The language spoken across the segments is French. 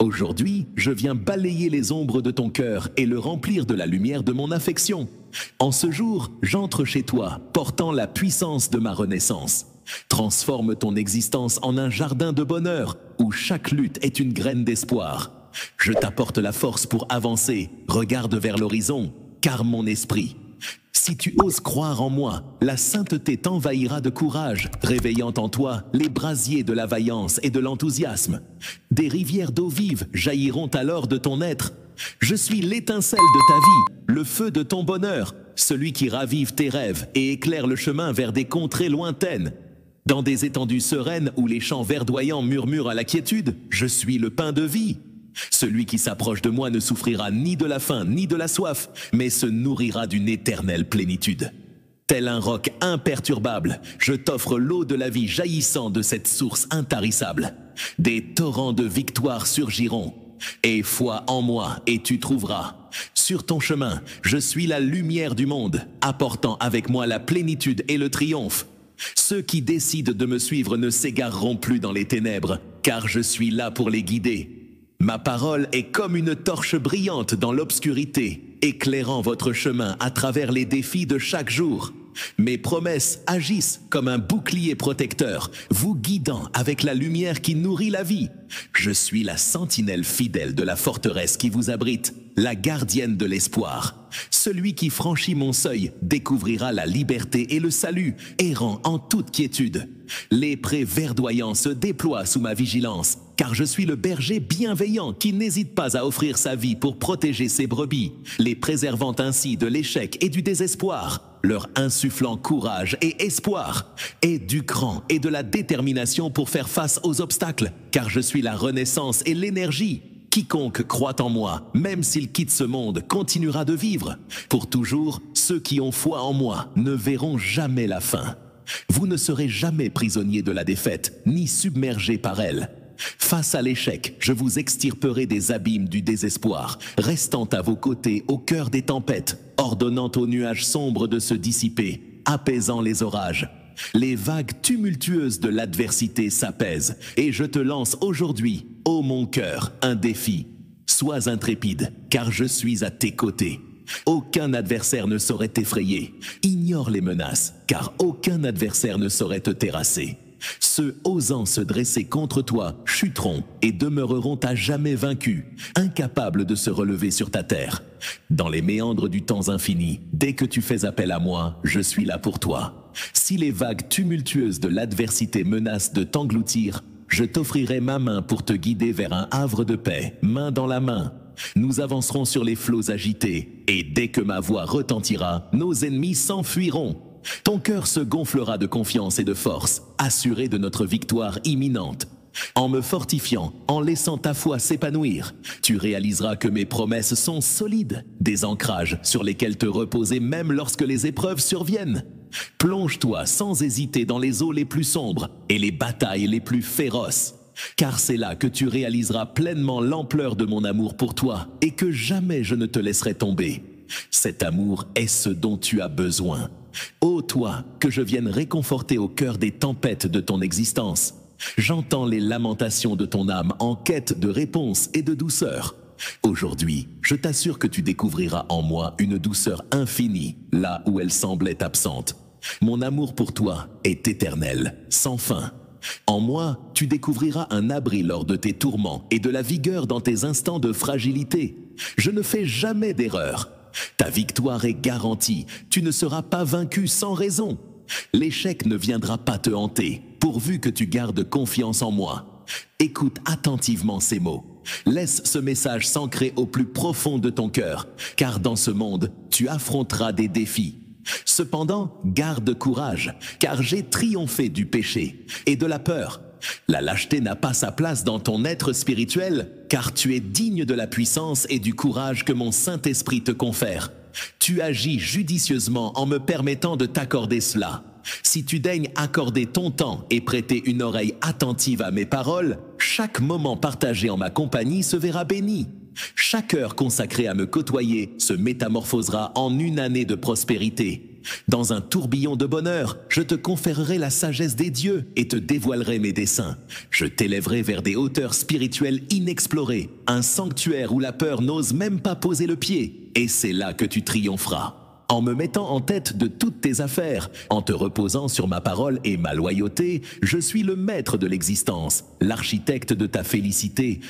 Aujourd'hui, je viens balayer les ombres de ton cœur et le remplir de la lumière de mon affection. En ce jour, j'entre chez toi, portant la puissance de ma renaissance. Transforme ton existence en un jardin de bonheur, où chaque lutte est une graine d'espoir. Je t'apporte la force pour avancer, regarde vers l'horizon, car mon esprit. Si tu oses croire en moi, la sainteté t'envahira de courage, réveillant en toi les brasiers de la vaillance et de l'enthousiasme. Des rivières d'eau vive jailliront alors de ton être. Je suis l'étincelle de ta vie, le feu de ton bonheur, celui qui ravive tes rêves et éclaire le chemin vers des contrées lointaines. Dans des étendues sereines où les champs verdoyants murmurent à la quiétude, je suis le pain de vie. Celui qui s'approche de moi ne souffrira ni de la faim ni de la soif, mais se nourrira d'une éternelle plénitude. Tel un roc imperturbable, je t'offre l'eau de la vie jaillissant de cette source intarissable. Des torrents de victoire surgiront. Et foi en moi, et tu trouveras. Sur ton chemin, je suis la lumière du monde, apportant avec moi la plénitude et le triomphe. Ceux qui décident de me suivre ne s'égareront plus dans les ténèbres, car je suis là pour les guider. Ma parole est comme une torche brillante dans l'obscurité, éclairant votre chemin à travers les défis de chaque jour. Mes promesses agissent comme un bouclier protecteur, vous guidant avec la lumière qui nourrit la vie. Je suis la sentinelle fidèle de la forteresse qui vous abrite, la gardienne de l'espoir. Celui qui franchit mon seuil découvrira la liberté et le salut, errant en toute quiétude. Les prés verdoyants se déploient sous ma vigilance, car je suis le berger bienveillant qui n'hésite pas à offrir sa vie pour protéger ses brebis, les préservant ainsi de l'échec et du désespoir, leur insufflant courage et espoir, et du cran et de la détermination pour faire face aux obstacles, car je suis la renaissance et l'énergie. Quiconque croit en moi, même s'il quitte ce monde, continuera de vivre. Pour toujours, ceux qui ont foi en moi ne verront jamais la fin. Vous ne serez jamais prisonnier de la défaite, ni submergé par elle. Face à l'échec, je vous extirperai des abîmes du désespoir, restant à vos côtés au cœur des tempêtes, ordonnant aux nuages sombres de se dissiper, apaisant les orages. Les vagues tumultueuses de l'adversité s'apaisent, et je te lance aujourd'hui, ô mon cœur, un défi. Sois intrépide, car je suis à tes côtés. Aucun adversaire ne saurait t'effrayer. Ignore les menaces, car aucun adversaire ne saurait te terrasser. Ceux osant se dresser contre toi chuteront et demeureront à jamais vaincus, incapables de se relever sur ta terre. Dans les méandres du temps infini, dès que tu fais appel à moi, je suis là pour toi. Si les vagues tumultueuses de l'adversité menacent de t'engloutir, je t'offrirai ma main pour te guider vers un havre de paix, main dans la main. Nous avancerons sur les flots agités, et dès que ma voix retentira, nos ennemis s'enfuiront. Ton cœur se gonflera de confiance et de force, assuré de notre victoire imminente. En me fortifiant, en laissant ta foi s'épanouir, tu réaliseras que mes promesses sont solides, des ancrages sur lesquels te reposer même lorsque les épreuves surviennent. Plonge-toi sans hésiter dans les eaux les plus sombres et les batailles les plus féroces, car c'est là que tu réaliseras pleinement l'ampleur de mon amour pour toi et que jamais je ne te laisserai tomber. Cet amour est ce dont tu as besoin. Ô toi, que je vienne réconforter au cœur des tempêtes de ton existence. J'entends les lamentations de ton âme en quête de réponse et de douceur. Aujourd'hui, je t'assure que tu découvriras en moi une douceur infinie, là où elle semblait absente. Mon amour pour toi est éternel, sans fin. En moi, tu découvriras un abri lors de tes tourments et de la vigueur dans tes instants de fragilité. Je ne fais jamais d'erreur. Ta victoire est garantie, tu ne seras pas vaincu sans raison. L'échec ne viendra pas te hanter, pourvu que tu gardes confiance en moi. Écoute attentivement ces mots. Laisse ce message s'ancrer au plus profond de ton cœur, car dans ce monde, tu affronteras des défis. Cependant, garde courage, car j'ai triomphé du péché et de la peur. La lâcheté n'a pas sa place dans ton être spirituel, car tu es digne de la puissance et du courage que mon Saint-Esprit te confère. Tu agis judicieusement en me permettant de t'accorder cela. Si tu daignes accorder ton temps et prêter une oreille attentive à mes paroles, chaque moment partagé en ma compagnie se verra béni. Chaque heure consacrée à me côtoyer se métamorphosera en une année de prospérité. Dans un tourbillon de bonheur, je te conférerai la sagesse des dieux et te dévoilerai mes desseins. Je t'élèverai vers des hauteurs spirituelles inexplorées, un sanctuaire où la peur n'ose même pas poser le pied, et c'est là que tu triompheras. En me mettant en tête de toutes tes affaires, en te reposant sur ma parole et ma loyauté, je suis le maître de l'existence, l'architecte de ta félicité,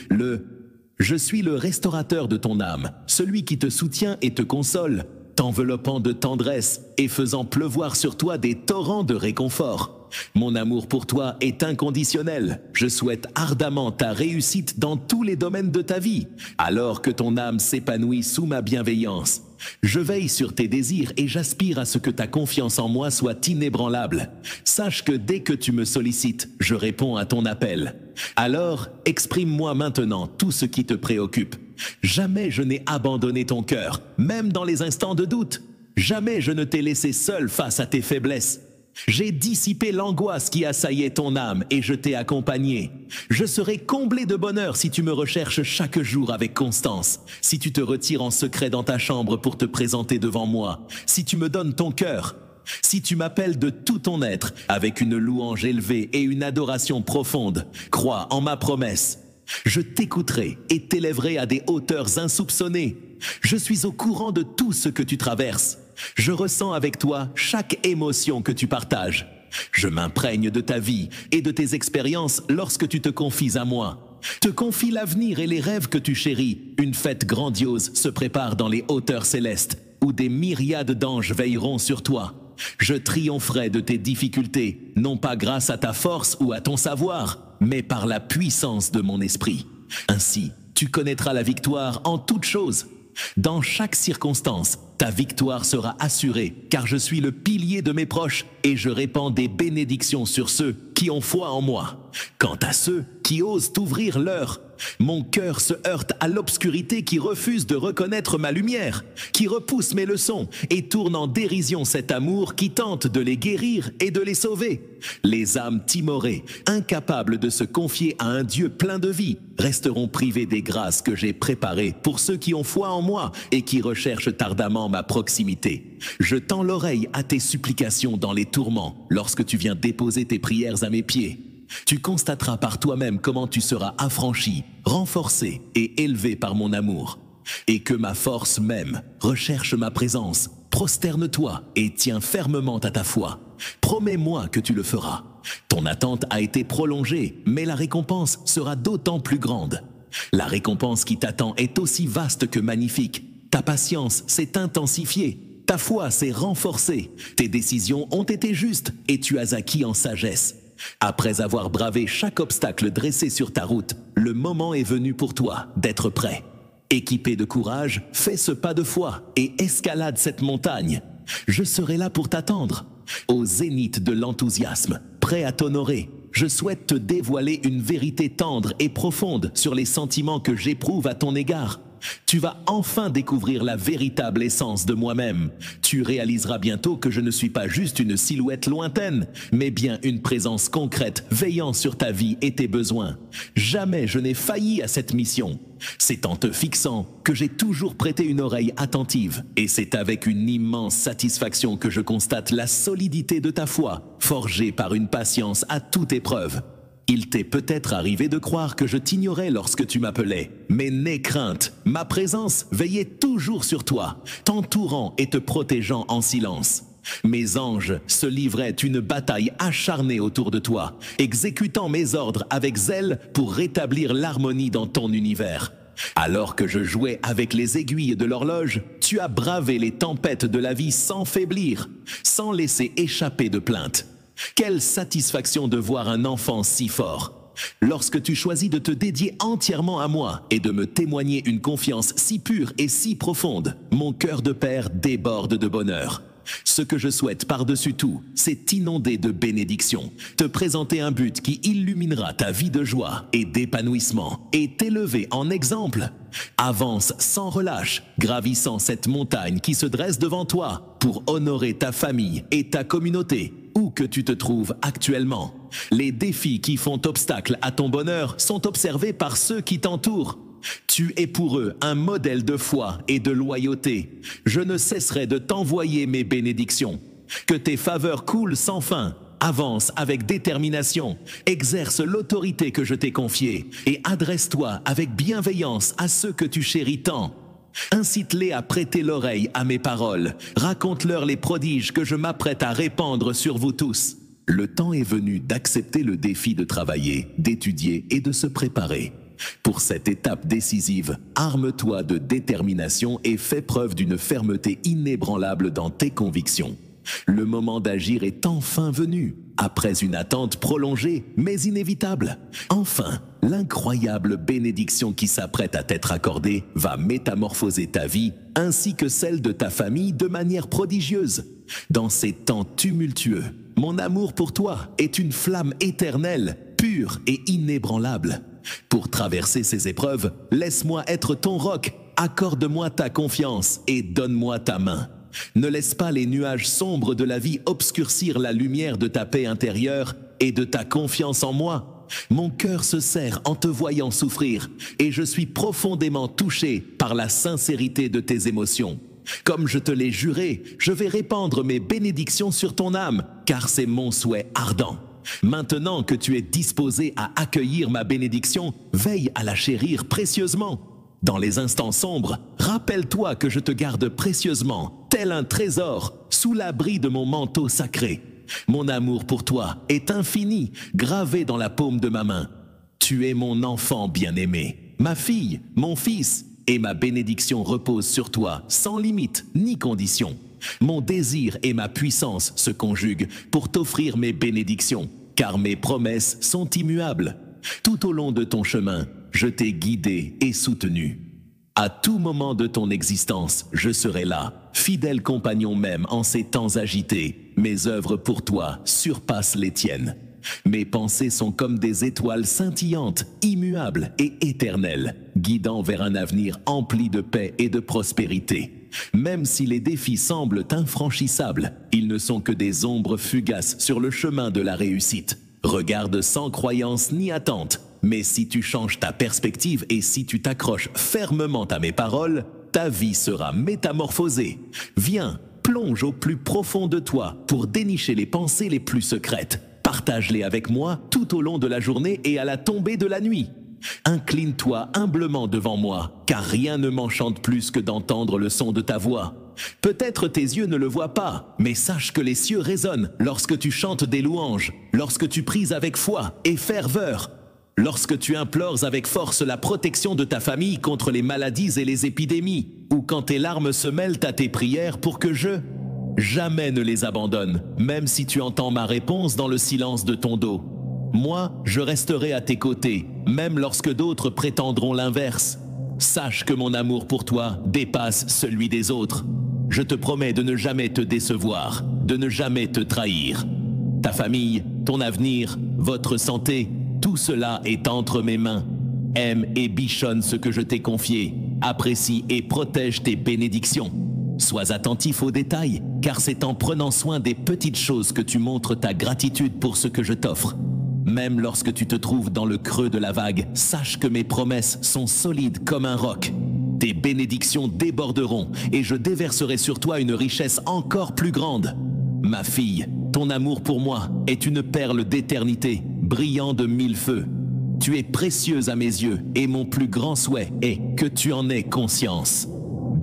Je suis le restaurateur de ton âme, celui qui te soutient et te console, t'enveloppant de tendresse et faisant pleuvoir sur toi des torrents de réconfort. Mon amour pour toi est inconditionnel. Je souhaite ardemment ta réussite dans tous les domaines de ta vie, alors que ton âme s'épanouit sous ma bienveillance. Je veille sur tes désirs et j'aspire à ce que ta confiance en moi soit inébranlable. Sache que dès que tu me sollicites, je réponds à ton appel. Alors, exprime-moi maintenant tout ce qui te préoccupe. Jamais je n'ai abandonné ton cœur, même dans les instants de doute. Jamais je ne t'ai laissé seul face à tes faiblesses. J'ai dissipé l'angoisse qui assaillait ton âme et je t'ai accompagné. Je serai comblé de bonheur si tu me recherches chaque jour avec constance, si tu te retires en secret dans ta chambre pour te présenter devant moi, si tu me donnes ton cœur, si tu m'appelles de tout ton être avec une louange élevée et une adoration profonde. Crois en ma promesse. Je t'écouterai et t'élèverai à des hauteurs insoupçonnées. Je suis au courant de tout ce que tu traverses. Je ressens avec toi chaque émotion que tu partages. Je m'imprègne de ta vie et de tes expériences lorsque tu te confies à moi. Te confie l'avenir et les rêves que tu chéris. Une fête grandiose se prépare dans les hauteurs célestes, où des myriades d'anges veilleront sur toi. Je triompherai de tes difficultés, non pas grâce à ta force ou à ton savoir, mais par la puissance de mon esprit. Ainsi, tu connaîtras la victoire en toutes choses. Dans chaque circonstance, ta victoire sera assurée, car je suis le pilier de mes proches et je répands des bénédictions sur ceux qui ont foi en moi. Quant à ceux qui osent ouvrir l'œil, mon cœur se heurte à l'obscurité qui refuse de reconnaître ma lumière, qui repousse mes leçons et tourne en dérision cet amour qui tente de les guérir et de les sauver. Les âmes timorées, incapables de se confier à un Dieu plein de vie, resteront privées des grâces que j'ai préparées pour ceux qui ont foi en moi et qui recherchent ardemment ma proximité. Je tends l'oreille à tes supplications dans les tourments lorsque tu viens déposer tes prières à mes pieds. Tu constateras par toi-même comment tu seras affranchi, renforcé et élevé par mon amour. Et que ma force même recherche ma présence. Prosterne-toi et tiens fermement à ta foi. Promets-moi que tu le feras. Ton attente a été prolongée, mais la récompense sera d'autant plus grande. La récompense qui t'attend est aussi vaste que magnifique. Ta patience s'est intensifiée. Ta foi s'est renforcée. Tes décisions ont été justes et tu as acquis en sagesse. Après avoir bravé chaque obstacle dressé sur ta route, le moment est venu pour toi d'être prêt. Équipé de courage, fais ce pas de foi et escalade cette montagne. Je serai là pour t'attendre. Au zénith de l'enthousiasme, prêt à t'honorer, je souhaite te dévoiler une vérité tendre et profonde sur les sentiments que j'éprouve à ton égard. Tu vas enfin découvrir la véritable essence de moi-même. Tu réaliseras bientôt que je ne suis pas juste une silhouette lointaine, mais bien une présence concrète veillant sur ta vie et tes besoins. Jamais je n'ai failli à cette mission. C'est en te fixant que j'ai toujours prêté une oreille attentive. Et c'est avec une immense satisfaction que je constate la solidité de ta foi, forgée par une patience à toute épreuve. Il t'est peut-être arrivé de croire que je t'ignorais lorsque tu m'appelais, mais n'aie crainte, ma présence veillait toujours sur toi, t'entourant et te protégeant en silence. Mes anges se livraient une bataille acharnée autour de toi, exécutant mes ordres avec zèle pour rétablir l'harmonie dans ton univers. Alors que je jouais avec les aiguilles de l'horloge, tu as bravé les tempêtes de la vie sans faiblir, sans laisser échapper de plainte. Quelle satisfaction de voir un enfant si fort! Lorsque tu choisis de te dédier entièrement à moi et de me témoigner une confiance si pure et si profonde, mon cœur de père déborde de bonheur. Ce que je souhaite par-dessus tout, c'est t'inonder de bénédictions, te présenter un but qui illuminera ta vie de joie et d'épanouissement et t'élever en exemple. Avance sans relâche, gravissant cette montagne qui se dresse devant toi pour honorer ta famille et ta communauté, où que tu te trouves actuellement. Les défis qui font obstacle à ton bonheur sont observés par ceux qui t'entourent. Tu es pour eux un modèle de foi et de loyauté. Je ne cesserai de t'envoyer mes bénédictions. Que tes faveurs coulent sans fin. Avance avec détermination, exerce l'autorité que je t'ai confiée et adresse-toi avec bienveillance à ceux que tu chéris tant. Incite-les à prêter l'oreille à mes paroles, raconte-leur les prodiges que je m'apprête à répandre sur vous tous. Le temps est venu d'accepter le défi de travailler, d'étudier et de se préparer. Pour cette étape décisive, arme-toi de détermination et fais preuve d'une fermeté inébranlable dans tes convictions. Le moment d'agir est enfin venu, après une attente prolongée mais inévitable. Enfin, l'incroyable bénédiction qui s'apprête à t'être accordée va métamorphoser ta vie ainsi que celle de ta famille de manière prodigieuse. Dans ces temps tumultueux, mon amour pour toi est une flamme éternelle, pure et inébranlable. Pour traverser ces épreuves, laisse-moi être ton roc, accorde-moi ta confiance et donne-moi ta main. Ne laisse pas les nuages sombres de la vie obscurcir la lumière de ta paix intérieure et de ta confiance en moi. Mon cœur se serre en te voyant souffrir et je suis profondément touché par la sincérité de tes émotions. Comme je te l'ai juré, je vais répandre mes bénédictions sur ton âme, car c'est mon souhait ardent. Maintenant que tu es disposé à accueillir ma bénédiction, veille à la chérir précieusement. Dans les instants sombres, rappelle-toi que je te garde précieusement, tel un trésor, sous l'abri de mon manteau sacré. Mon amour pour toi est infini, gravé dans la paume de ma main. Tu es mon enfant bien-aimé, ma fille, mon fils, et ma bénédiction repose sur toi, sans limite ni condition. Mon désir et ma puissance se conjuguent pour t'offrir mes bénédictions, car mes promesses sont immuables. Tout au long de ton chemin, je t'ai guidé et soutenu. À tout moment de ton existence, je serai là, fidèle compagnon même en ces temps agités. Mes œuvres pour toi surpassent les tiennes. Mes pensées sont comme des étoiles scintillantes, immuables et éternelles, guidant vers un avenir empli de paix et de prospérité. Même si les défis semblent infranchissables, ils ne sont que des ombres fugaces sur le chemin de la réussite. Regarde sans croyance ni attente, mais si tu changes ta perspective et si tu t'accroches fermement à mes paroles, ta vie sera métamorphosée. Viens, plonge au plus profond de toi pour dénicher les pensées les plus secrètes. Partage-les avec moi tout au long de la journée et à la tombée de la nuit. Incline-toi humblement devant moi, car rien ne m'enchante plus que d'entendre le son de ta voix. Peut-être tes yeux ne le voient pas, mais sache que les cieux résonnent lorsque tu chantes des louanges, lorsque tu pries avec foi et ferveur, lorsque tu implores avec force la protection de ta famille contre les maladies et les épidémies, ou quand tes larmes se mêlent à tes prières pour que je jamais ne les abandonne, même si tu entends ma réponse dans le silence de ton dos. Moi, je resterai à tes côtés, même lorsque d'autres prétendront l'inverse. Sache que mon amour pour toi dépasse celui des autres. Je te promets de ne jamais te décevoir, de ne jamais te trahir. Ta famille, ton avenir, votre santé, tout cela est entre mes mains. Aime et bichonne ce que je t'ai confié. Apprécie et protège tes bénédictions. Sois attentif aux détails, car c'est en prenant soin des petites choses que tu montres ta gratitude pour ce que je t'offre. Même lorsque tu te trouves dans le creux de la vague, sache que mes promesses sont solides comme un roc. Tes bénédictions déborderont et je déverserai sur toi une richesse encore plus grande. Ma fille, ton amour pour moi est une perle d'éternité, brillant de mille feux. Tu es précieuse à mes yeux et mon plus grand souhait est que tu en aies conscience.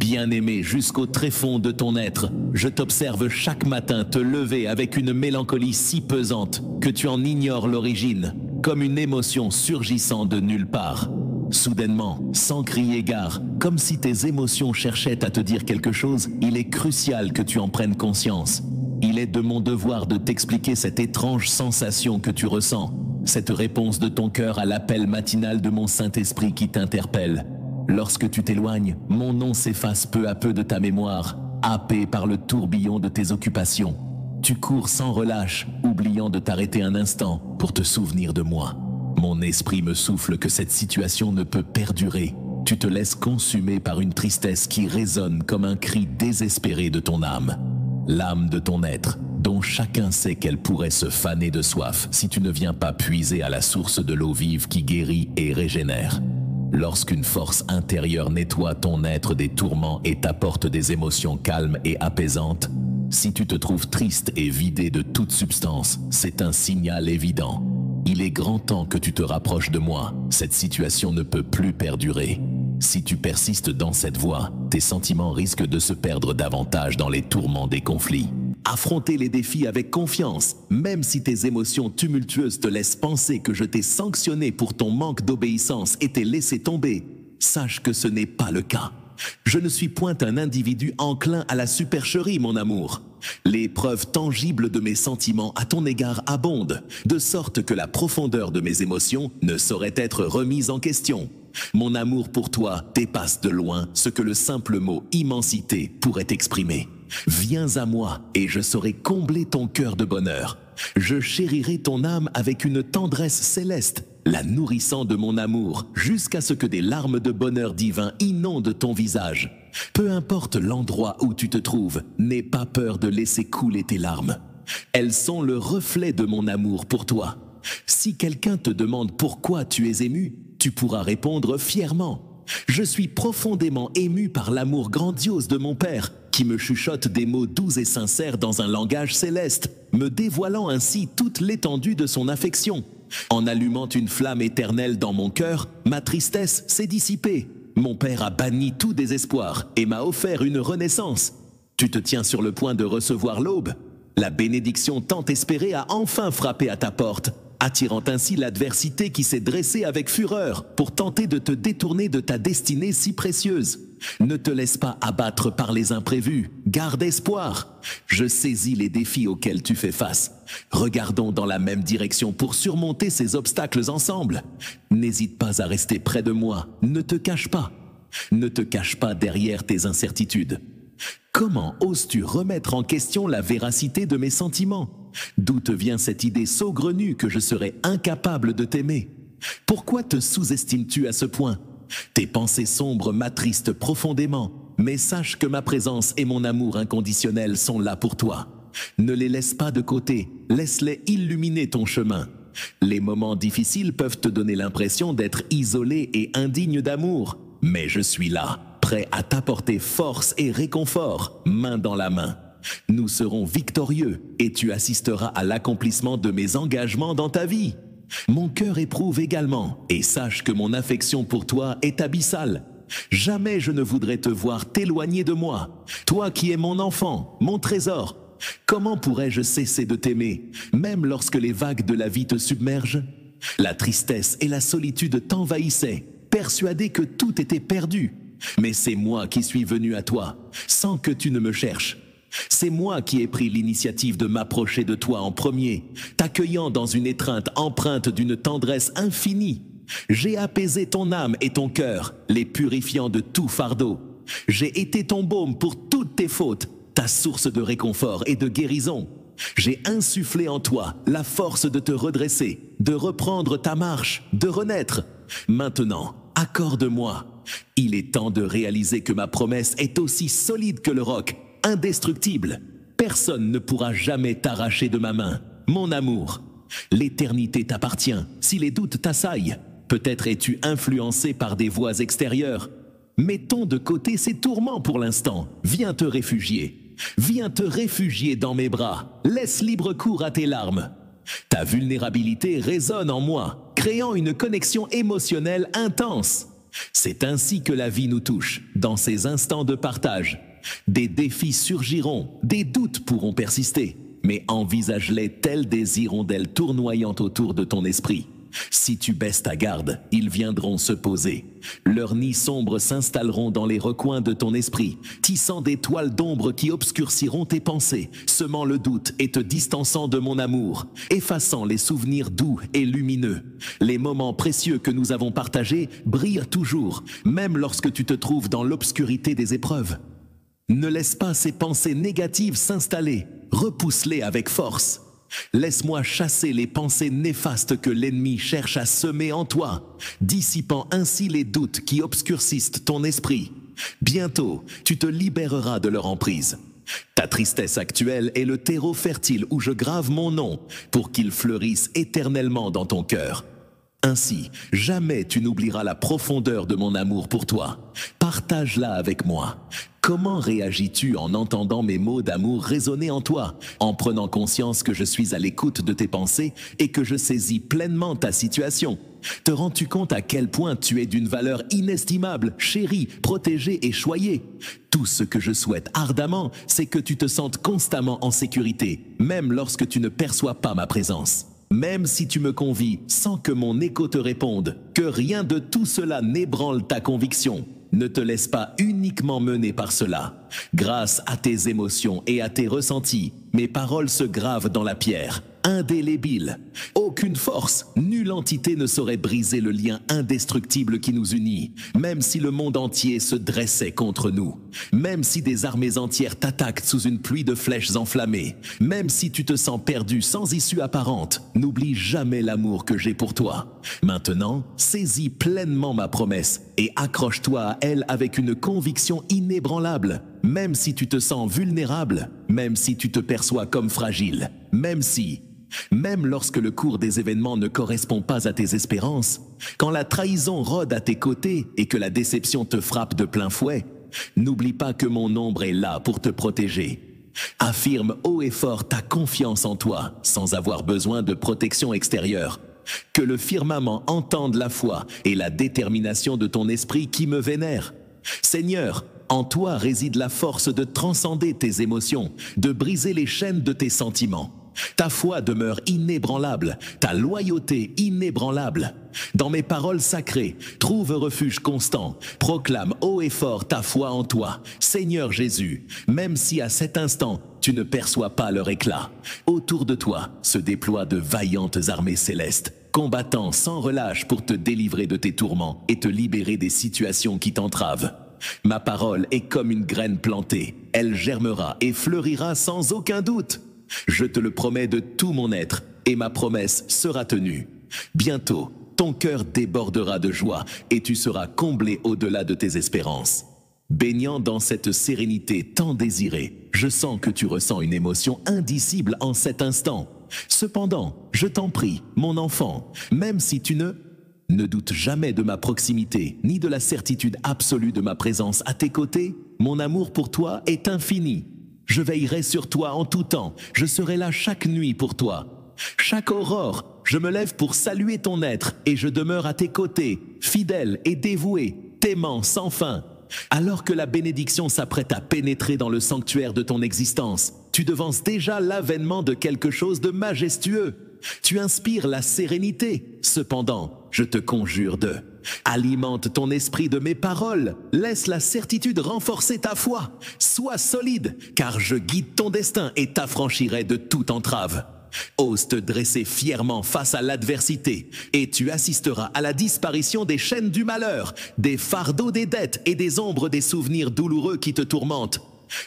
Bien-aimé jusqu'au tréfonds de ton être, je t'observe chaque matin te lever avec une mélancolie si pesante que tu en ignores l'origine, comme une émotion surgissant de nulle part. Soudainement, sans crier gare, comme si tes émotions cherchaient à te dire quelque chose, il est crucial que tu en prennes conscience. Il est de mon devoir de t'expliquer cette étrange sensation que tu ressens, cette réponse de ton cœur à l'appel matinal de mon Saint-Esprit qui t'interpelle. Lorsque tu t'éloignes, mon nom s'efface peu à peu de ta mémoire, happé par le tourbillon de tes occupations. Tu cours sans relâche, oubliant de t'arrêter un instant pour te souvenir de moi. Mon esprit me souffle que cette situation ne peut perdurer. Tu te laisses consumer par une tristesse qui résonne comme un cri désespéré de ton âme. L'âme de ton être, dont chacun sait qu'elle pourrait se faner de soif si tu ne viens pas puiser à la source de l'eau vive qui guérit et régénère. Lorsqu'une force intérieure nettoie ton être des tourments et t'apporte des émotions calmes et apaisantes, Si tu te trouves triste et vidé de toute substance, c'est un signal évident. Il est grand temps que tu te rapproches de moi. Cette situation ne peut plus perdurer. Si tu persistes dans cette voie, tes sentiments risquent de se perdre davantage dans les tourments des conflits. Affronter les défis avec confiance, même si tes émotions tumultueuses te laissent penser que je t'ai sanctionné pour ton manque d'obéissance et t'ai laissé tomber, sache que ce n'est pas le cas. Je ne suis point un individu enclin à la supercherie, mon amour. Les preuves tangibles de mes sentiments à ton égard abondent, de sorte que la profondeur de mes émotions ne saurait être remise en question. Mon amour pour toi dépasse de loin ce que le simple mot immensité pourrait exprimer. Viens à moi et je saurai combler ton cœur de bonheur. Je chérirai ton âme avec une tendresse céleste, la nourrissant de mon amour, jusqu'à ce que des larmes de bonheur divin inondent ton visage. Peu importe l'endroit où tu te trouves, n'aie pas peur de laisser couler tes larmes. Elles sont le reflet de mon amour pour toi. Si quelqu'un te demande pourquoi tu es ému, tu pourras répondre fièrement. Je suis profondément ému par l'amour grandiose de mon Père, qui me chuchote des mots doux et sincères dans un langage céleste, me dévoilant ainsi toute l'étendue de son affection. En allumant une flamme éternelle dans mon cœur, ma tristesse s'est dissipée. Mon Père a banni tout désespoir et m'a offert une renaissance. Tu te tiens sur le point de recevoir l'aube. La bénédiction tant espérée a enfin frappé à ta porte, attirant ainsi l'adversité qui s'est dressée avec fureur pour tenter de te détourner de ta destinée si précieuse. Ne te laisse pas abattre par les imprévus, garde espoir. Je saisis les défis auxquels tu fais face. Regardons dans la même direction pour surmonter ces obstacles ensemble. N'hésite pas à rester près de moi, ne te cache pas. Ne te cache pas derrière tes incertitudes. Comment oses-tu remettre en question la véracité de mes sentiments? D'où te vient cette idée saugrenue que je serais incapable de t'aimer? Pourquoi te sous-estimes-tu à ce point? Tes pensées sombres m'attristent profondément, mais sache que ma présence et mon amour inconditionnel sont là pour toi. Ne les laisse pas de côté, laisse-les illuminer ton chemin. Les moments difficiles peuvent te donner l'impression d'être isolé et indigne d'amour, mais je suis là, prêt à t'apporter force et réconfort, main dans la main. Nous serons victorieux et tu assisteras à l'accomplissement de mes engagements dans ta vie. Mon cœur éprouve également et sache que mon affection pour toi est abyssale. Jamais je ne voudrais te voir t'éloigner de moi, toi qui es mon enfant, mon trésor. Comment pourrais-je cesser de t'aimer, même lorsque les vagues de la vie te submergent? La tristesse et la solitude t'envahissaient, persuadé que tout était perdu. Mais c'est moi qui suis venu à toi, sans que tu ne me cherches. C'est moi qui ai pris l'initiative de m'approcher de toi en premier, t'accueillant dans une étreinte empreinte d'une tendresse infinie. J'ai apaisé ton âme et ton cœur, les purifiant de tout fardeau. J'ai été ton baume pour toutes tes fautes, ta source de réconfort et de guérison. J'ai insufflé en toi la force de te redresser, de reprendre ta marche, de renaître. Maintenant, accorde-moi. Il est temps de réaliser que ma promesse est aussi solide que le roc, indestructible. Personne ne pourra jamais t'arracher de ma main. Mon amour, l'éternité t'appartient. Si les doutes t'assaillent, peut-être es-tu influencé par des voix extérieures. Mettons de côté ces tourments pour l'instant. Viens te réfugier. Viens te réfugier dans mes bras. Laisse libre cours à tes larmes. Ta vulnérabilité résonne en moi, créant une connexion émotionnelle intense. C'est ainsi que la vie nous touche, dans ces instants de partage. Des défis surgiront, des doutes pourront persister, mais envisage-les tels des hirondelles tournoyant autour de ton esprit. Si tu baisses ta garde, ils viendront se poser. Leurs nids sombres s'installeront dans les recoins de ton esprit, tissant des toiles d'ombre qui obscurciront tes pensées, semant le doute et te distançant de mon amour, effaçant les souvenirs doux et lumineux. Les moments précieux que nous avons partagés brillent toujours, même lorsque tu te trouves dans l'obscurité des épreuves. Ne laisse pas ces pensées négatives s'installer, repousse-les avec force. Laisse-moi chasser les pensées néfastes que l'ennemi cherche à semer en toi, dissipant ainsi les doutes qui obscurcissent ton esprit. Bientôt, tu te libéreras de leur emprise. Ta tristesse actuelle est le terreau fertile où je grave mon nom pour qu'il fleurisse éternellement dans ton cœur. Ainsi, jamais tu n'oublieras la profondeur de mon amour pour toi. Partage-la avec moi. Comment réagis-tu en entendant mes mots d'amour résonner en toi, en prenant conscience que je suis à l'écoute de tes pensées et que je saisis pleinement ta situation? Te rends-tu compte à quel point tu es d'une valeur inestimable, chérie, protégée et choyée? Tout ce que je souhaite ardemment, c'est que tu te sentes constamment en sécurité, même lorsque tu ne perçois pas ma présence. Même si tu me convies sans que mon écho te réponde, que rien de tout cela n'ébranle ta conviction. Ne te laisse pas uniquement mener par cela. Grâce à tes émotions et à tes ressentis, mes paroles se gravent dans la pierre, indélébiles. Aucune force, nulle entité ne saurait briser le lien indestructible qui nous unit, même si le monde entier se dressait contre nous, même si des armées entières t'attaquent sous une pluie de flèches enflammées, même si tu te sens perdu sans issue apparente, n'oublie jamais l'amour que j'ai pour toi. Maintenant, saisis pleinement ma promesse et accroche-toi à elle avec une conviction inébranlable. Même si tu te sens vulnérable, même si tu te perçois comme fragile, même lorsque le cours des événements ne correspond pas à tes espérances, quand la trahison rôde à tes côtés et que la déception te frappe de plein fouet, n'oublie pas que mon ombre est là pour te protéger. Affirme haut et fort ta confiance en toi, sans avoir besoin de protection extérieure. Que le firmament entende la foi et la détermination de ton esprit qui me vénère. Seigneur, en toi réside la force de transcender tes émotions, de briser les chaînes de tes sentiments. Ta foi demeure inébranlable, ta loyauté inébranlable. Dans mes paroles sacrées, trouve refuge constant, proclame haut et fort ta foi en toi, Seigneur Jésus, même si à cet instant, tu ne perçois pas leur éclat. Autour de toi se déploient de vaillantes armées célestes, combattant sans relâche pour te délivrer de tes tourments et te libérer des situations qui t'entravent. Ma parole est comme une graine plantée, elle germera et fleurira sans aucun doute. Je te le promets de tout mon être, et ma promesse sera tenue. Bientôt, ton cœur débordera de joie, et tu seras comblé au-delà de tes espérances. Baignant dans cette sérénité tant désirée, je sens que tu ressens une émotion indicible en cet instant. Cependant, je t'en prie, mon enfant, même si tu ne doute jamais de ma proximité, ni de la certitude absolue de ma présence à tes côtés, mon amour pour toi est infini. Je veillerai sur toi en tout temps, je serai là chaque nuit pour toi. Chaque aurore, je me lève pour saluer ton être et je demeure à tes côtés, fidèle et dévoué, t'aimant sans fin. Alors que la bénédiction s'apprête à pénétrer dans le sanctuaire de ton existence, tu devances déjà l'avènement de quelque chose de majestueux. Tu inspires la sérénité. Cependant, je te conjure de alimente ton esprit de mes paroles. Laisse la certitude renforcer ta foi. Sois solide, car je guide ton destin et t'affranchirai de toute entrave. Ose te dresser fièrement face à l'adversité et tu assisteras à la disparition des chaînes du malheur, des fardeaux des dettes et des ombres des souvenirs douloureux qui te tourmentent.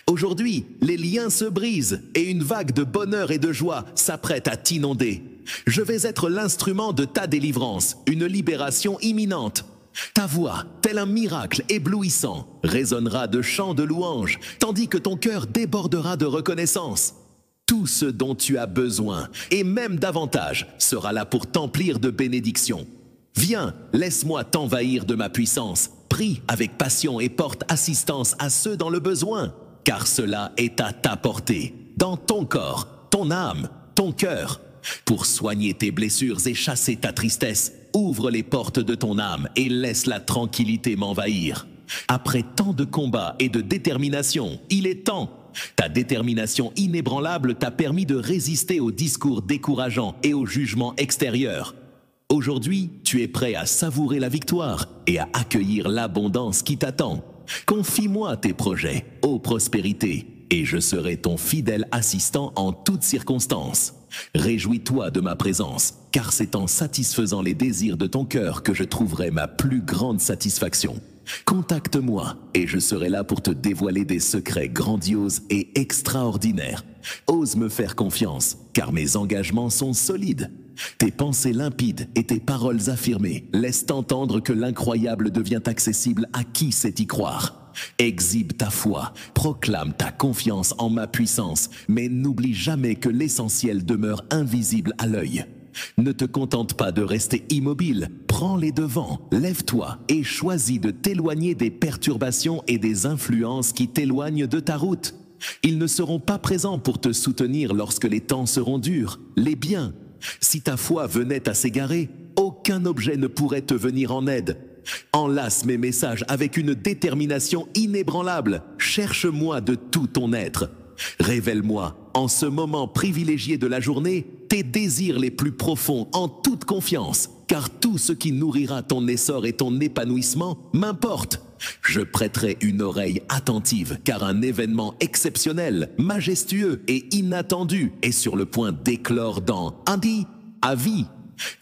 Aujourd'hui, les liens se brisent et une vague de bonheur et de joie s'apprête à t'inonder. Je vais être l'instrument de ta délivrance, une libération imminente. Ta voix, tel un miracle éblouissant, résonnera de chants de louanges, tandis que ton cœur débordera de reconnaissance. Tout ce dont tu as besoin, et même davantage, sera là pour t'emplir de bénédictions. Viens, laisse-moi t'envahir de ma puissance. Prie avec passion et porte assistance à ceux dans le besoin, car cela est à ta portée, dans ton corps, ton âme, ton cœur. Pour soigner tes blessures et chasser ta tristesse, ouvre les portes de ton âme et laisse la tranquillité m'envahir. Après tant de combats et de détermination, il est temps. Ta détermination inébranlable t'a permis de résister aux discours décourageants et aux jugements extérieurs. Aujourd'hui, tu es prêt à savourer la victoire et à accueillir l'abondance qui t'attend. Confie-moi tes projets, ô prospérité, et je serai ton fidèle assistant en toutes circonstances. Réjouis-toi de ma présence, car c'est en satisfaisant les désirs de ton cœur que je trouverai ma plus grande satisfaction. Contacte-moi et je serai là pour te dévoiler des secrets grandioses et extraordinaires. Ose me faire confiance, car mes engagements sont solides. Tes pensées limpides et tes paroles affirmées laissent entendre que l'incroyable devient accessible à qui sait y croire. Exhibe ta foi, proclame ta confiance en ma puissance, mais n'oublie jamais que l'essentiel demeure invisible à l'œil. Ne te contente pas de rester immobile, prends les devants, lève-toi et choisis de t'éloigner des perturbations et des influences qui t'éloignent de ta route. Ils ne seront pas présents pour te soutenir lorsque les temps seront durs, les biens. Si ta foi venait à s'égarer, aucun objet ne pourrait te venir en aide. Enlace mes messages avec une détermination inébranlable. Cherche-moi de tout ton être. Révèle-moi, en ce moment privilégié de la journée, tes désirs les plus profonds en toute confiance, car tout ce qui nourrira ton essor et ton épanouissement m'importe. Je prêterai une oreille attentive, car un événement exceptionnel, majestueux et inattendu est sur le point d'éclore dans Adi, Avi.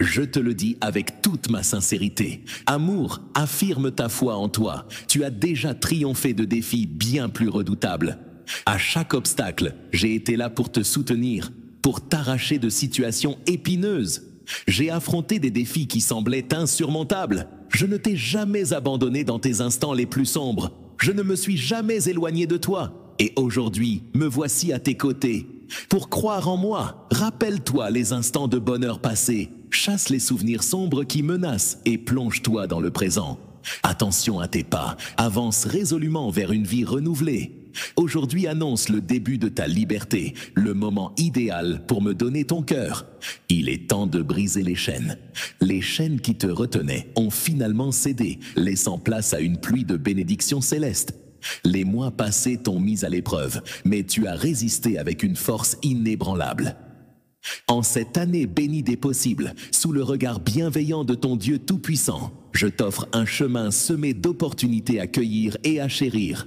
Je te le dis avec toute ma sincérité. Amour, affirme ta foi en toi. Tu as déjà triomphé de défis bien plus redoutables. À chaque obstacle, j'ai été là pour te soutenir, pour t'arracher de situations épineuses. J'ai affronté des défis qui semblaient insurmontables. Je ne t'ai jamais abandonné dans tes instants les plus sombres. Je ne me suis jamais éloigné de toi. Et aujourd'hui, me voici à tes côtés. Pour croire en moi, rappelle-toi les instants de bonheur passés. Chasse les souvenirs sombres qui menacent et plonge-toi dans le présent. Attention à tes pas, avance résolument vers une vie renouvelée. Aujourd'hui annonce le début de ta liberté, le moment idéal pour me donner ton cœur. Il est temps de briser les chaînes. Les chaînes qui te retenaient ont finalement cédé, laissant place à une pluie de bénédictions célestes. Les mois passés t'ont mis à l'épreuve, mais tu as résisté avec une force inébranlable. En cette année bénie des possibles, sous le regard bienveillant de ton Dieu Tout-Puissant, je t'offre un chemin semé d'opportunités à cueillir et à chérir.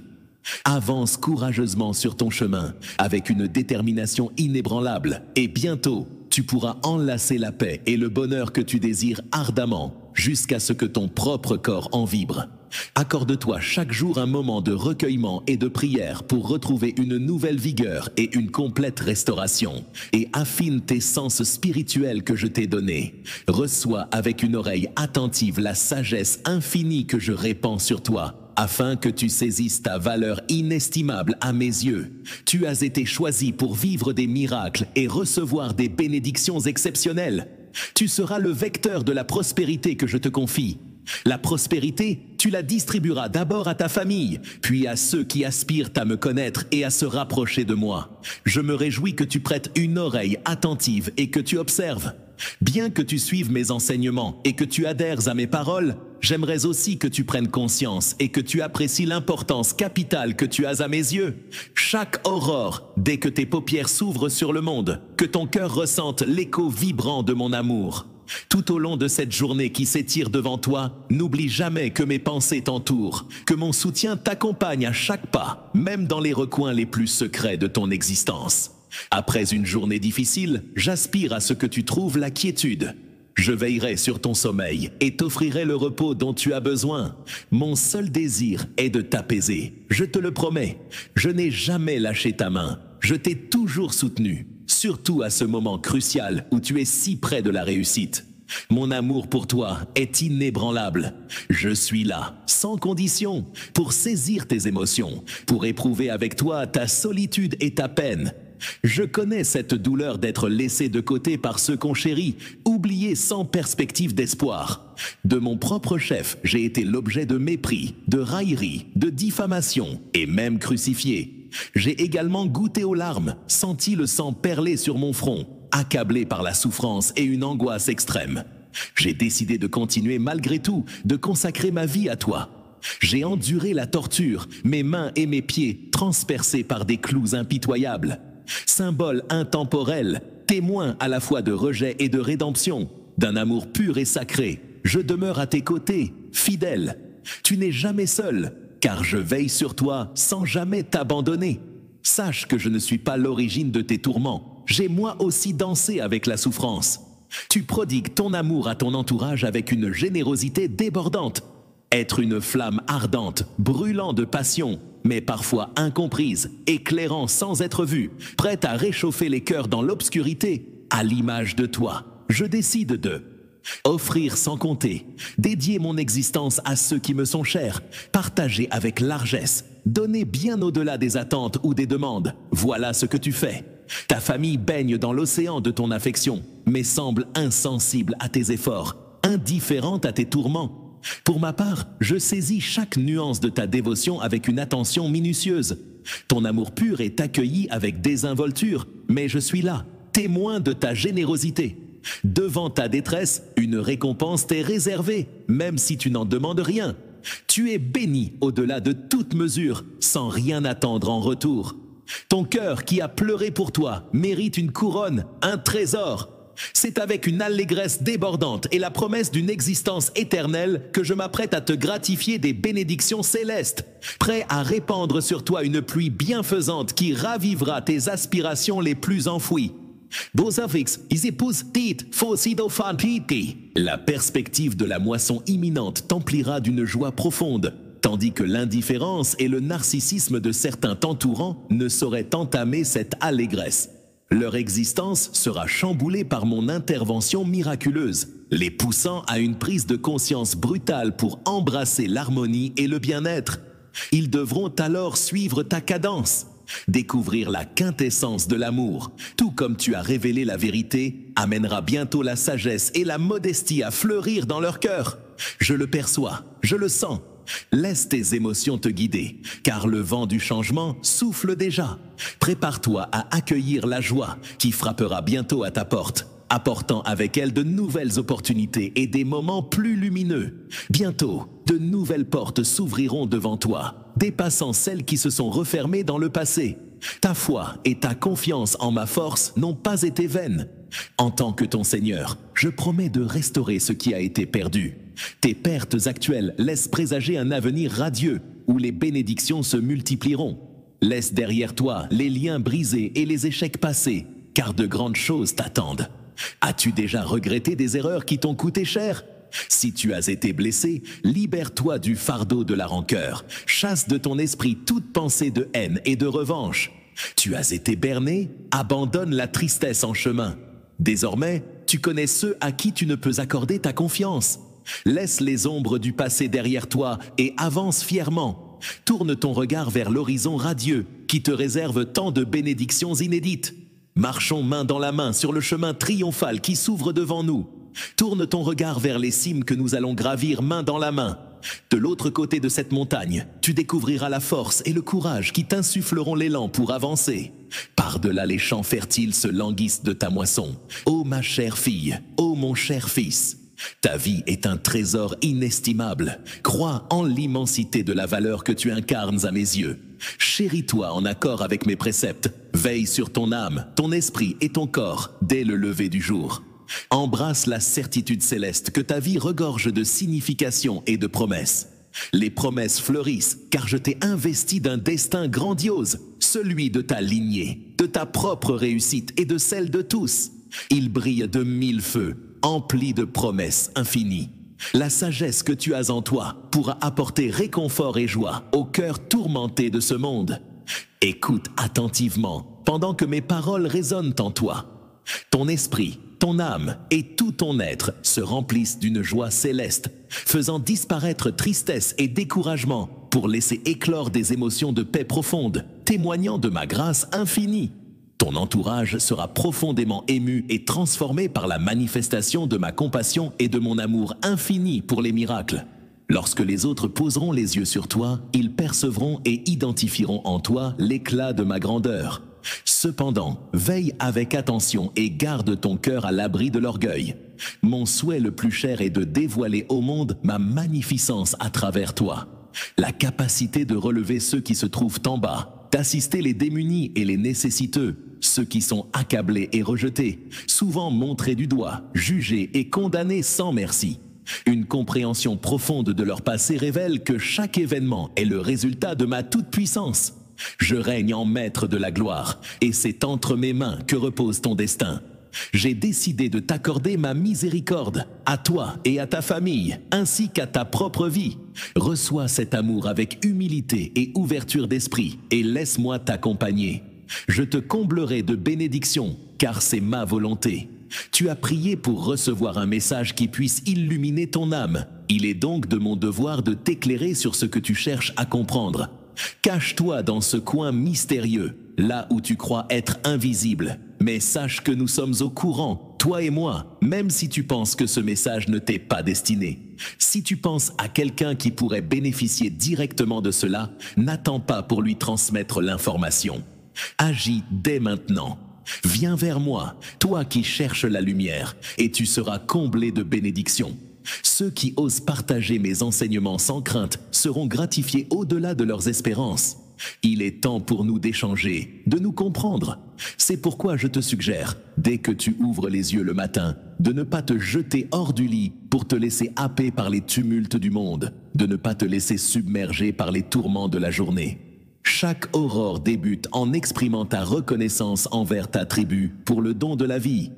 Avance courageusement sur ton chemin, avec une détermination inébranlable, et bientôt, tu pourras enlacer la paix et le bonheur que tu désires ardemment, jusqu'à ce que ton propre corps en vibre. Accorde-toi chaque jour un moment de recueillement et de prière pour retrouver une nouvelle vigueur et une complète restauration. Et affine tes sens spirituels que je t'ai donnés. Reçois avec une oreille attentive la sagesse infinie que je répands sur toi, afin que tu saisisses ta valeur inestimable à mes yeux. Tu as été choisi pour vivre des miracles et recevoir des bénédictions exceptionnelles. Tu seras le vecteur de la prospérité que je te confie. La prospérité, tu la distribueras d'abord à ta famille, puis à ceux qui aspirent à me connaître et à se rapprocher de moi. Je me réjouis que tu prêtes une oreille attentive et que tu observes. Bien que tu suives mes enseignements et que tu adhères à mes paroles, j'aimerais aussi que tu prennes conscience et que tu apprécies l'importance capitale que tu as à mes yeux. Chaque aurore, dès que tes paupières s'ouvrent sur le monde, que ton cœur ressente l'écho vibrant de mon amour. Tout au long de cette journée qui s'étire devant toi, n'oublie jamais que mes pensées t'entourent, que mon soutien t'accompagne à chaque pas, même dans les recoins les plus secrets de ton existence. Après une journée difficile, j'aspire à ce que tu trouves la quiétude. Je veillerai sur ton sommeil et t'offrirai le repos dont tu as besoin. Mon seul désir est de t'apaiser, je te le promets. Je n'ai jamais lâché ta main, je t'ai toujours soutenu. Surtout à ce moment crucial où tu es si près de la réussite. Mon amour pour toi est inébranlable. Je suis là, sans condition, pour saisir tes émotions, pour éprouver avec toi ta solitude et ta peine. Je connais cette douleur d'être laissé de côté par ceux qu'on chérit, oublié sans perspective d'espoir. De mon propre chef, j'ai été l'objet de mépris, de raillerie, de diffamation et même crucifié. J'ai également goûté aux larmes, senti le sang perler sur mon front, accablé par la souffrance et une angoisse extrême. J'ai décidé de continuer malgré tout, de consacrer ma vie à toi. J'ai enduré la torture, mes mains et mes pieds transpercés par des clous impitoyables. Symbole intemporel, témoin à la fois de rejet et de rédemption, d'un amour pur et sacré, je demeure à tes côtés, fidèle. Tu n'es jamais seul, car je veille sur toi sans jamais t'abandonner. Sache que je ne suis pas l'origine de tes tourments. J'ai moi aussi dansé avec la souffrance. Tu prodigues ton amour à ton entourage avec une générosité débordante. Être une flamme ardente, brûlant de passion, mais parfois incomprise, éclairant sans être vue, prête à réchauffer les cœurs dans l'obscurité, à l'image de toi. Je décide de offrir sans compter, dédier mon existence à ceux qui me sont chers, partager avec largesse, donner bien au-delà des attentes ou des demandes. Voilà ce que tu fais. Ta famille baigne dans l'océan de ton affection, mais semble insensible à tes efforts, indifférente à tes tourments. Pour ma part, je saisis chaque nuance de ta dévotion avec une attention minutieuse. Ton amour pur est accueilli avec désinvolture, mais je suis là, témoin de ta générosité. Devant ta détresse, une récompense t'est réservée, même si tu n'en demandes rien. Tu es béni au-delà de toute mesure, sans rien attendre en retour. Ton cœur qui a pleuré pour toi mérite une couronne, un trésor. C'est avec une allégresse débordante et la promesse d'une existence éternelle que je m'apprête à te gratifier des bénédictions célestes, prêt à répandre sur toi une pluie bienfaisante qui ravivera tes aspirations les plus enfouies. La perspective de la moisson imminente t'emplira d'une joie profonde, tandis que l'indifférence et le narcissisme de certains t'entourant ne sauraient entamer cette allégresse. Leur existence sera chamboulée par mon intervention miraculeuse, les poussant à une prise de conscience brutale pour embrasser l'harmonie et le bien-être. Ils devront alors suivre ta cadence. Découvrir la quintessence de l'amour, tout comme tu as révélé la vérité, amènera bientôt la sagesse et la modestie à fleurir dans leur cœur. Je le perçois, je le sens. Laisse tes émotions te guider, car le vent du changement souffle déjà. Prépare-toi à accueillir la joie qui frappera bientôt à ta porte, apportant avec elle de nouvelles opportunités et des moments plus lumineux. Bientôt, de nouvelles portes s'ouvriront devant toi, dépassant celles qui se sont refermées dans le passé. Ta foi et ta confiance en ma force n'ont pas été vaines. En tant que ton Seigneur, je promets de restaurer ce qui a été perdu. Tes pertes actuelles laissent présager un avenir radieux où les bénédictions se multiplieront. Laisse derrière toi les liens brisés et les échecs passés, car de grandes choses t'attendent. As-tu déjà regretté des erreurs qui t'ont coûté cher? Si tu as été blessé, libère-toi du fardeau de la rancœur. Chasse de ton esprit toute pensée de haine et de revanche. Tu as été berné? Abandonne la tristesse en chemin. Désormais, tu connais ceux à qui tu ne peux accorder ta confiance. Laisse les ombres du passé derrière toi et avance fièrement. Tourne ton regard vers l'horizon radieux qui te réserve tant de bénédictions inédites. Marchons main dans la main sur le chemin triomphal qui s'ouvre devant nous. Tourne ton regard vers les cimes que nous allons gravir main dans la main. De l'autre côté de cette montagne, tu découvriras la force et le courage qui t'insuffleront l'élan pour avancer. Par-delà les champs fertiles se languissent de ta moisson. Ô ma chère fille, ô mon cher fils, ta vie est un trésor inestimable. Crois en l'immensité de la valeur que tu incarnes à mes yeux. Chéris-toi en accord avec mes préceptes. Veille sur ton âme, ton esprit et ton corps dès le lever du jour. Embrasse la certitude céleste que ta vie regorge de signification et de promesses. Les promesses fleurissent car je t'ai investi d'un destin grandiose, celui de ta lignée, de ta propre réussite et de celle de tous. Il brille de 1000 feux, empli de promesses infinies. La sagesse que tu as en toi pourra apporter réconfort et joie au cœur tourmenté de ce monde. Écoute attentivement pendant que mes paroles résonnent en toi. Ton esprit, ton âme et tout ton être se remplissent d'une joie céleste, faisant disparaître tristesse et découragement pour laisser éclore des émotions de paix profonde, témoignant de ma grâce infinie. Ton entourage sera profondément ému et transformé par la manifestation de ma compassion et de mon amour infini pour les miracles. Lorsque les autres poseront les yeux sur toi, ils percevront et identifieront en toi l'éclat de ma grandeur. Cependant, veille avec attention et garde ton cœur à l'abri de l'orgueil. Mon souhait le plus cher est de dévoiler au monde ma magnificence à travers toi. La capacité de relever ceux qui se trouvent en bas, d'assister les démunis et les nécessiteux, ceux qui sont accablés et rejetés, souvent montrés du doigt, jugés et condamnés sans merci. Une compréhension profonde de leur passé révèle que chaque événement est le résultat de ma toute-puissance. Je règne en maître de la gloire, et c'est entre mes mains que repose ton destin. J'ai décidé de t'accorder ma miséricorde, à toi et à ta famille, ainsi qu'à ta propre vie. Reçois cet amour avec humilité et ouverture d'esprit, et laisse-moi t'accompagner. Je te comblerai de bénédictions, car c'est ma volonté. Tu as prié pour recevoir un message qui puisse illuminer ton âme. Il est donc de mon devoir de t'éclairer sur ce que tu cherches à comprendre. Cache-toi dans ce coin mystérieux. là où tu crois être invisible. Mais sache que nous sommes au courant, toi et moi, même si tu penses que ce message ne t'est pas destiné. Si tu penses à quelqu'un qui pourrait bénéficier directement de cela, n'attends pas pour lui transmettre l'information. Agis dès maintenant. Viens vers moi, toi qui cherches la lumière, et tu seras comblé de bénédictions. Ceux qui osent partager mes enseignements sans crainte seront gratifiés au-delà de leurs espérances. Il est temps pour nous d'échanger, de nous comprendre. C'est pourquoi je te suggère, dès que tu ouvres les yeux le matin, de ne pas te jeter hors du lit pour te laisser happer par les tumultes du monde, de ne pas te laisser submerger par les tourments de la journée. Chaque aurore débute en exprimant ta reconnaissance envers ta tribu pour le don de la vie.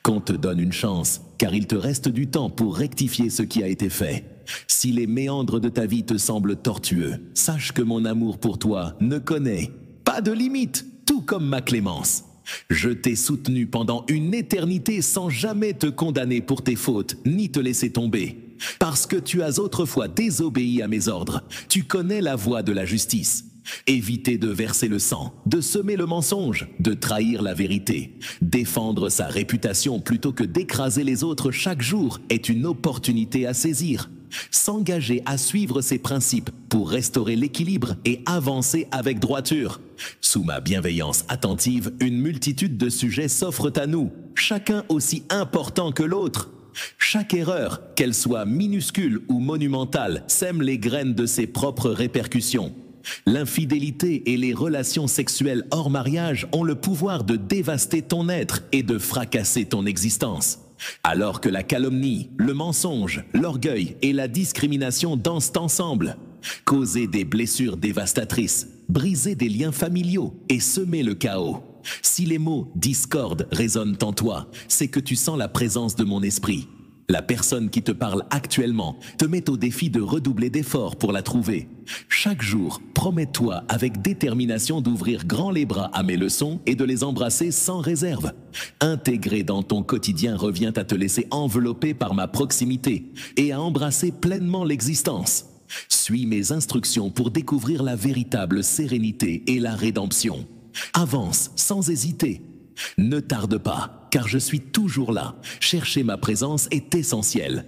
Qu'on te donne une chance, car il te reste du temps pour rectifier ce qui a été fait. Si les méandres de ta vie te semblent tortueux, sache que mon amour pour toi ne connaît pas de limite, tout comme ma clémence. Je t'ai soutenu pendant une éternité sans jamais te condamner pour tes fautes, ni te laisser tomber. Parce que tu as autrefois désobéi à mes ordres, tu connais la voie de la justice. Éviter de verser le sang, de semer le mensonge, de trahir la vérité. Défendre sa réputation plutôt que d'écraser les autres chaque jour est une opportunité à saisir. S'engager à suivre ses principes pour restaurer l'équilibre et avancer avec droiture. Sous ma bienveillance attentive, une multitude de sujets s'offrent à nous, chacun aussi important que l'autre. Chaque erreur, qu'elle soit minuscule ou monumentale, sème les graines de ses propres répercussions. L'infidélité et les relations sexuelles hors mariage ont le pouvoir de dévaster ton être et de fracasser ton existence. Alors que la calomnie, le mensonge, l'orgueil et la discrimination dansent ensemble. Causer des blessures dévastatrices, briser des liens familiaux et semer le chaos. Si les mots « discorde » résonnent en toi, c'est que tu sens la présence de mon esprit. La personne qui te parle actuellement te met au défi de redoubler d'efforts pour la trouver. Chaque jour, promets-toi avec détermination d'ouvrir grand les bras à mes leçons et de les embrasser sans réserve. Intégrer dans ton quotidien revient à te laisser envelopper par ma proximité et à embrasser pleinement l'existence. Suis mes instructions pour découvrir la véritable sérénité et la rédemption. Avance sans hésiter. Ne tarde pas, car je suis toujours là. Chercher ma présence est essentiel.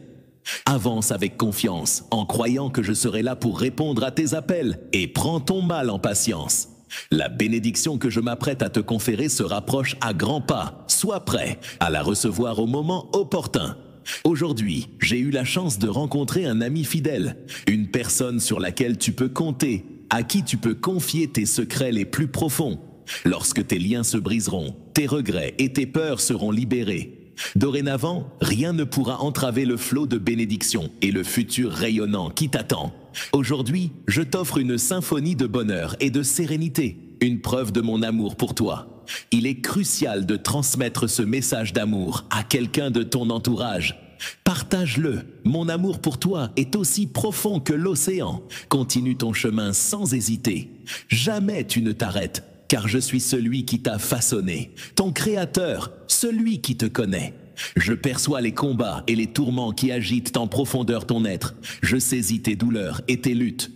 Avance avec confiance, en croyant que je serai là pour répondre à tes appels, et prends ton mal en patience. La bénédiction que je m'apprête à te conférer se rapproche à grands pas. Sois prêt à la recevoir au moment opportun. Aujourd'hui, j'ai eu la chance de rencontrer un ami fidèle, une personne sur laquelle tu peux compter, à qui tu peux confier tes secrets les plus profonds. Lorsque tes liens se briseront, tes regrets et tes peurs seront libérés. Dorénavant, rien ne pourra entraver le flot de bénédictions et le futur rayonnant qui t'attend. Aujourd'hui, je t'offre une symphonie de bonheur et de sérénité, une preuve de mon amour pour toi. Il est crucial de transmettre ce message d'amour à quelqu'un de ton entourage. Partage-le, mon amour pour toi est aussi profond que l'océan. Continue ton chemin sans hésiter. Jamais tu ne t'arrêtes. Car je suis celui qui t'a façonné, ton créateur, celui qui te connaît. Je perçois les combats et les tourments qui agitent en profondeur ton être. Je saisis tes douleurs et tes luttes.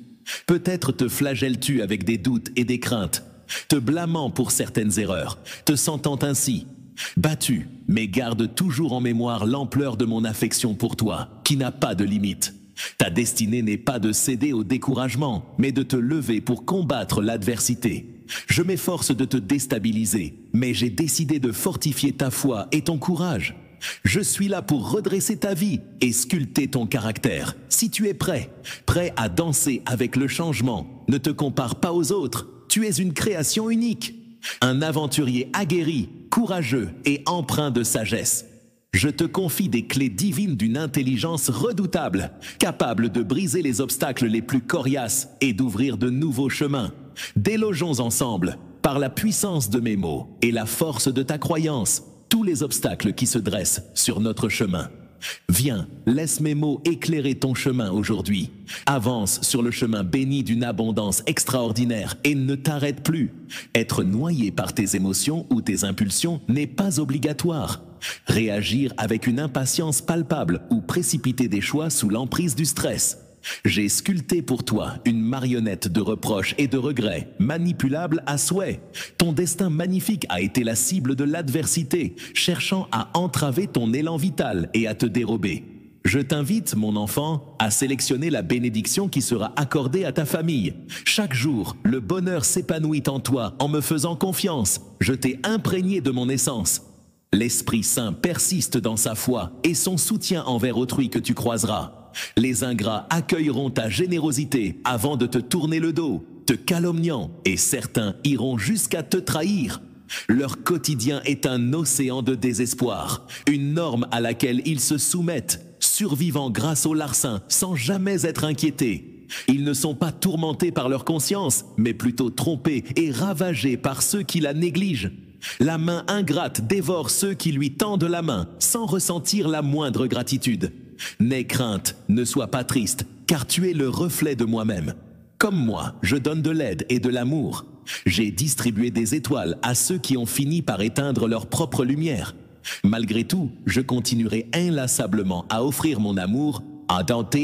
Peut-être te flagelles-tu avec des doutes et des craintes, te blâmant pour certaines erreurs, te sentant ainsi battu, mais garde toujours en mémoire l'ampleur de mon affection pour toi, qui n'a pas de limite. Ta destinée n'est pas de céder au découragement, mais de te lever pour combattre l'adversité. Je m'efforce de te déstabiliser, mais j'ai décidé de fortifier ta foi et ton courage. Je suis là pour redresser ta vie et sculpter ton caractère. Si tu es prêt, prêt à danser avec le changement, ne te compare pas aux autres. Tu es une création unique, un aventurier aguerri, courageux et empreint de sagesse. Je te confie des clés divines d'une intelligence redoutable, capable de briser les obstacles les plus coriaces et d'ouvrir de nouveaux chemins. Délogeons ensemble, par la puissance de mes mots et la force de ta croyance, tous les obstacles qui se dressent sur notre chemin. Viens, laisse mes mots éclairer ton chemin aujourd'hui. Avance sur le chemin béni d'une abondance extraordinaire et ne t'arrête plus. Être noyé par tes émotions ou tes impulsions n'est pas obligatoire. Réagir avec une impatience palpable ou précipiter des choix sous l'emprise du stress J'ai sculpté pour toi une marionnette de reproches et de regrets, manipulable à souhait. Ton destin magnifique a été la cible de l'adversité, cherchant à entraver ton élan vital et à te dérober. Je t'invite, mon enfant, à sélectionner la bénédiction qui sera accordée à ta famille. Chaque jour, le bonheur s'épanouit en toi en me faisant confiance. Je t'ai imprégné de mon essence. L'Esprit Saint persiste dans sa foi et son soutien envers autrui que tu croiseras. Les ingrats accueilleront ta générosité avant de te tourner le dos, te calomniant, et certains iront jusqu'à te trahir. Leur quotidien est un océan de désespoir, une norme à laquelle ils se soumettent, survivant grâce au larcin sans jamais être inquiétés. Ils ne sont pas tourmentés par leur conscience, mais plutôt trompés et ravagés par ceux qui la négligent. La main ingrate dévore ceux qui lui tendent la main, sans ressentir la moindre gratitude. N'aie crainte, ne sois pas triste, car tu es le reflet de moi-même. Comme moi, je donne de l'aide et de l'amour. J'ai distribué des étoiles à ceux qui ont fini par éteindre leur propre lumière. Malgré tout, je continuerai inlassablement à offrir mon amour à Dante